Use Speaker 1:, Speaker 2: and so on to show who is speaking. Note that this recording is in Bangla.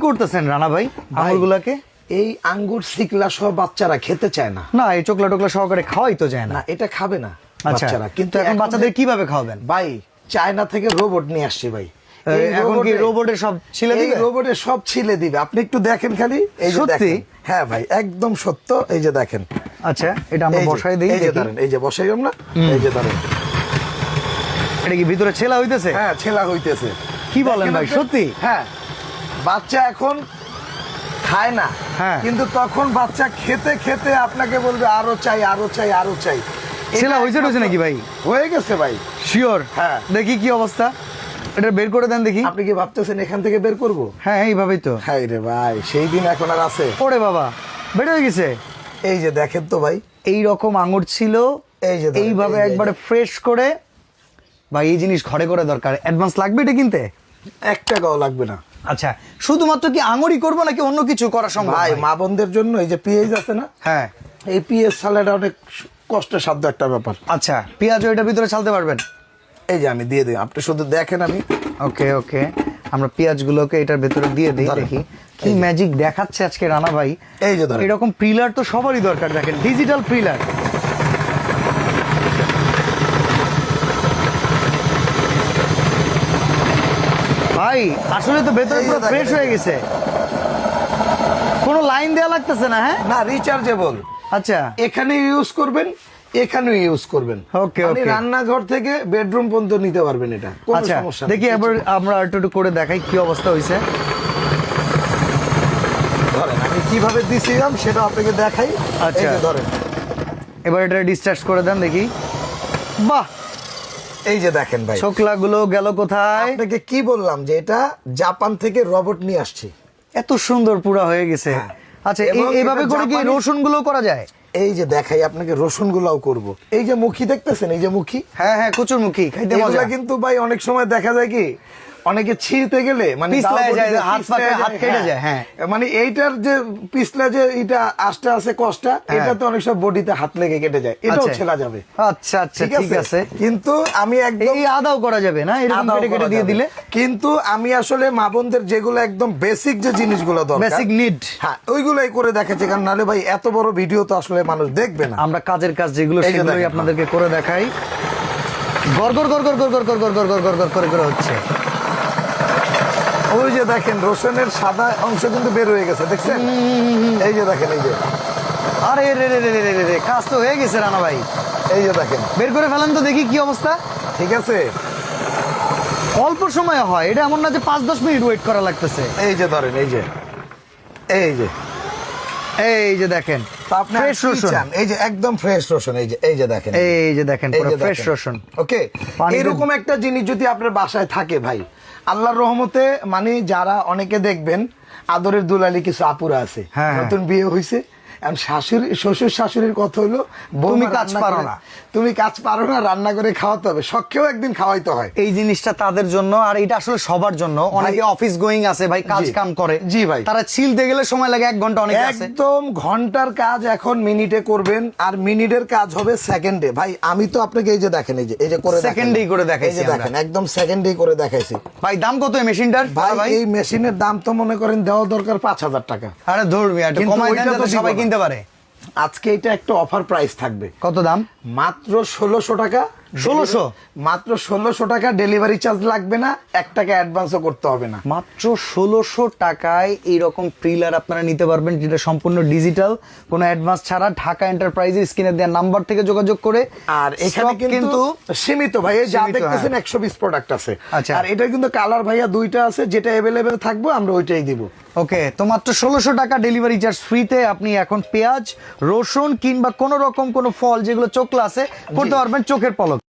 Speaker 1: করতেছেন রানা ভাই আঙুরগুলাকে?
Speaker 2: এই আঙ্গুর সিকলা সহ বাচ্চারা খেতে চায় না।
Speaker 1: না, এই চোকলা টোকলা সহকারে খাওয়াই তো যায় না।
Speaker 2: না, এটা খাবে না
Speaker 1: আচ্ছা,
Speaker 2: বাচ্চারা।
Speaker 1: কিন্তু এখন বাচ্চাদের কিভাবে খাওয়াবেন
Speaker 2: ভাই? চায়না থেকে রোবট নিয়ে আসছে ভাই।
Speaker 1: এখন কি রোবটের সব ছিলে দিবে?
Speaker 2: রোবটের সব ছিলে দিবে। আপনি একটু দেখেন খালি, এই যে
Speaker 1: সত্যি?
Speaker 2: দেখেন। হ্যাঁ ভাই, একদম সত্য। এই যে দেখেন।
Speaker 1: আচ্ছা, এটা আমরা বসাই দিই।
Speaker 2: এই যে ধরেন, এই যে বসাই আমরা, এই যে ধরেন।
Speaker 1: এটা কি ভিতরে ছেলা হইতেছে?
Speaker 2: হ্যাঁ, ছেলা হইতেছে।
Speaker 1: কি বলেন ভাই, সত্যি?
Speaker 2: হ্যাঁ, বাচ্চা এখন খায় না,
Speaker 1: হ্যাঁ,
Speaker 2: কিন্তু তখন বাচ্চা খেতে খেতে আপনাকে বলবে আরো চাই, আরো চাই, আরো চাই।
Speaker 1: ছেলা হইছে নাকি ভাই?
Speaker 2: হয়ে গেছে ভাই,
Speaker 1: শিওর?
Speaker 2: হ্যাঁ।
Speaker 1: দেখি কি অবস্থা, এটা বের করে দেন দেখি।
Speaker 2: আপনি কি ভাবতেছেন এখান থেকে বের করব?
Speaker 1: হ্যাঁ, এইভাবেই তো।
Speaker 2: হ্যাঁ রে ভাই, সেই দিন এখন আর আছে?
Speaker 1: ওরে বাবা, বের হয়ে গেছে।
Speaker 2: এই যে দেখেন তো ভাই,
Speaker 1: এই রকম আঙুর ছিল,
Speaker 2: এই যে ধরেন,
Speaker 1: এইভাবে
Speaker 2: এই যে,
Speaker 1: একবারে ফ্রেশ করে। ভাই এই জিনিস ঘরে করে দরকার। অ্যাডভান্স লাগবে এটা কিনতে?
Speaker 2: 1 টাকাও লাগবে না।
Speaker 1: আচ্ছা, শুধুমাত্র কি আঙুরই করবো নাকি অন্য কিছু করা সম্ভব?
Speaker 2: ভাই, মা বোনদের জন্য এই যে পেঁয়াজ আছে না,
Speaker 1: হ্যাঁ,
Speaker 2: এই পেঁয়াজ ছালাটা অনেক কষ্টসাধ্য একটা ব্যাপার।
Speaker 1: আচ্ছা, পেঁয়াজও এটার ভিতরে ছালতে পারবেন?
Speaker 2: এই যে আমি দিয়ে দিই, আপনি শুধু দেখেন। আমি
Speaker 1: ওকে ওকে, আমরা পেঁয়াজগুলোকে এটার ভেতরে দিয়ে দিই। দেখি কি ম্যাজিক দেখাচ্ছে আজকে রানা ভাই।
Speaker 2: এই যে ধরেন,
Speaker 1: এরকম প্রিলার তো সবারই দরকার। দেখেন, ডিজিটাল প্রিলার। ভাই আসলে তো ভেতরে পুরো ফ্রেশ হয়ে গেছে, কোনো লাইন দেওয়া লাগতেছে না। হ্যাঁ,
Speaker 2: না, রিচার্জেবল।
Speaker 1: আচ্ছা,
Speaker 2: এখানে ইউজ করবেন, এখানেও ইউজ করবেন।
Speaker 1: ওকে
Speaker 2: আপনি
Speaker 1: ওকে,
Speaker 2: রান্নাঘর থেকে বেডরুম পর্যন্ত নিতে পারবেন, এটা কোনো
Speaker 1: আচ্ছা
Speaker 2: সমস্যা
Speaker 1: দেখি এবার আমরা একটু করে দেখাই কি অবস্থা হয়েছে।
Speaker 2: ধরেন আমি কিভাবে দিছিলাম সেটা আপনাকে দেখাই।
Speaker 1: আচ্ছা,
Speaker 2: এই যে ধরেন,
Speaker 1: এবার এটা ডিসচার্জ করে দেন দেখি। বাহ,
Speaker 2: এই যে দেখেন ভাই,
Speaker 1: ছোকলাগুলো গেল কোথায়?
Speaker 2: আপনাকে কি বললাম যে এটা জাপান থেকে রোবট নিয়ে আসছে।
Speaker 1: এত সুন্দর পুরা হয়ে গেছে।
Speaker 2: হ্যাঁ।
Speaker 1: আচ্ছা,
Speaker 2: এবং
Speaker 1: এইভাবে
Speaker 2: এটা
Speaker 1: করে কি
Speaker 2: জাপানি-
Speaker 1: রসুন গুলো করা যায়?
Speaker 2: এই যে দেখাই আপনাকে, রসুন গুলাও করবো। এই যে মুখী দেখতেছেন, এই যে মুখী,
Speaker 1: হ্যাঁ হ্যাঁ, কচুরমুখী খাইতে মজা।
Speaker 2: এগুলা কিন্তু ভাই অনেক সময় দেখা যায় কি, অনেকে ছিঁড়তে গেলে মানে
Speaker 1: পিছলায়
Speaker 2: দাও
Speaker 1: যায়,
Speaker 2: বলি যে
Speaker 1: হাত
Speaker 2: পিছলায়
Speaker 1: পাকে হাত
Speaker 2: যায়,
Speaker 1: কেটে যায়। হ্যাঁ,
Speaker 2: মানে এইটার যে পিছলা যে এটা আস্তে আস্তে কষ্ট, এটা তো অনেক সময় বডিতে হাত লেগে কেটে যায়, এটাও
Speaker 1: আচ্ছা।
Speaker 2: ছেলা যাবে।
Speaker 1: আচ্ছা আচ্ছা, ঠিক আছে।
Speaker 2: কিন্তু আমি একদম
Speaker 1: এই আদাও করা যাবে না এরকম
Speaker 2: আদাও
Speaker 1: কেটে কেটে
Speaker 2: করা
Speaker 1: দিয়ে
Speaker 2: যাবে।
Speaker 1: দিলে?
Speaker 2: কিন্তু আমি আসলে মা বোনদের যেগুলো একদম বেসিক যে জিনিসগুলো দরকার,
Speaker 1: বেসিক নিড,
Speaker 2: হ্যাঁ ওইগুলাই করে দেখাচ্ছি। কারণ নাহলে ভাই এত বড় ভিডিও তো আসলে মানুষ দেখবে না।
Speaker 1: আমরা কাজের কাজ যেগুলো
Speaker 2: এই যে
Speaker 1: সেগুলোই
Speaker 2: দেখেন,
Speaker 1: আপনাদেরকে করে দেখাই। গড় গড় গড় গড় গড় গড় গড় গড় গড় গড় গড় করে করে হচ্ছে।
Speaker 2: ওই যে দেখেন, রসুনের সাদা অংশ কিন্তু বের হয়ে গেছে, দেখছেন? এই যে দেখেন, এই যে,
Speaker 1: আরে রে রে রে রে রে রে, কাজ তো হয়ে গেছে রানা ভাই।
Speaker 2: এই যে দেখেন,
Speaker 1: বের করে ফেলেন তো দেখি কি অবস্থা।
Speaker 2: ঠিক আছে?
Speaker 1: অল্প সময় হয় এটা, এমন না যে 5-10 মিনিট ওয়েট করা লাগতেছে।
Speaker 2: এই যে ধরেন, এই যে, এই যে,
Speaker 1: এই যে দেখেন,
Speaker 2: তো আপনি
Speaker 1: ফ্রেশ
Speaker 2: আর কি
Speaker 1: রসুন।
Speaker 2: চান? এই যে একদম ফ্রেশ রসুন, এই যে, এই যে দেখেন,
Speaker 1: এই যে দেখেন,
Speaker 2: এই
Speaker 1: পুরো
Speaker 2: যে
Speaker 1: ফ্রেশ
Speaker 2: দেখেন।
Speaker 1: রসুন।
Speaker 2: ওকে,
Speaker 1: পানিতে-
Speaker 2: এরকম একটা জিনিস যদি আপনার বাসায় থাকে ভাই, আল্লাহর রহমতে, মানে যারা অনেকে দেখবেন আদরের দুলালি কিছু আপুরা আছে,
Speaker 1: হ্যাঁ,
Speaker 2: নতুন বিয়ে হয়েছে, এখন শাশুড়ি শ্বশুর শাশুড়ির কথা হলো,
Speaker 1: তুমি
Speaker 2: বৌমা
Speaker 1: কাজ
Speaker 2: রান্না
Speaker 1: পারো
Speaker 2: করে-
Speaker 1: না।
Speaker 2: তুমি কাজ পারো না, রান্না করে খাওয়াতে হবে, শখেও একদিন খাওয়াইতে হয়।
Speaker 1: এই জিনিসটা তাদের জন্য, আর এটা আসলে সবার জন্য। অনেকে অফিস গোয়িং আছে ভাই, কাজ
Speaker 2: জি।
Speaker 1: কাম করে।
Speaker 2: জি ভাই।
Speaker 1: তারা ছিলতে গেলে সময় লাগে 1 ঘন্টা, অনেকে আছে।
Speaker 2: একদম ঘন্টার কাজ এখন মিনিটে করবেন, আর মিনিটের কাজ হবে সেকেন্ডে। ভাই আমি তো আপনাকে এই যে দেখেন, এই যে, এই যে করে দেখালাম।
Speaker 1: সেকেন্ডেই করে দেখাইছি
Speaker 2: এই যে
Speaker 1: আমরা।
Speaker 2: দেখেন, একদম সেকেন্ডেই করে দেখাইছি।
Speaker 1: ভাই দাম কত এই মেশিনটার
Speaker 2: ভাই এই মেশিনের দাম তো মনে করেন দেওয়া দরকার 5,000 টাকা।
Speaker 1: আরে ধরবি, একটু
Speaker 2: কিন্তু
Speaker 1: কমাই দেন
Speaker 2: ওইটা তো
Speaker 1: যাতে
Speaker 2: দিব
Speaker 1: সবাই
Speaker 2: না।
Speaker 1: কিনতে পারে।
Speaker 2: আজকে এটা একটা অফার প্রাইস থাকবে।
Speaker 1: কত দাম?
Speaker 2: মাত্র 1600 টাকা।
Speaker 1: 1600?
Speaker 2: মাত্র 1600 টাকা, ডেলিভারি চার্জ লাগবে না, 1 টাকা অ্যাডভান্সও করতে হবে না।
Speaker 1: মাত্র 1600 টাকায় এইরকম প্রিলার আপনারা নিতে পারবেন, যেটা সম্পূর্ণ ডিজিটাল, কোনো অ্যাডভান্স ছাড়া। ঢাকা এন্টারপ্রাইজের স্ক্রিনে দেওয়া নাম্বার থেকে যোগাযোগ করে।
Speaker 2: আর এখানে
Speaker 1: Stock
Speaker 2: কিন্তু সীমিত ভাই, এই যা
Speaker 1: সীমিত,
Speaker 2: দেখতেছেন
Speaker 1: হ্যাঁ।
Speaker 2: 120 প্রোডাক্ট আছে।
Speaker 1: আচ্ছা।
Speaker 2: আর এটা কিন্তু কালার ভাইয়া 2টা আছে, যেটা অ্যাভেলেবেল থাকবে আমরা ওইটাই দিব।
Speaker 1: ওকে, তো মাত্র 1600 টাকা ডেলিভারি চার্জ ফ্রিতে আপনি এখন পেঁয়াজ, রসুন কিংবা কোনো রকম কোনো ফল যেগুলো চোখলা আছে করতে পারবেন চোখের পলক।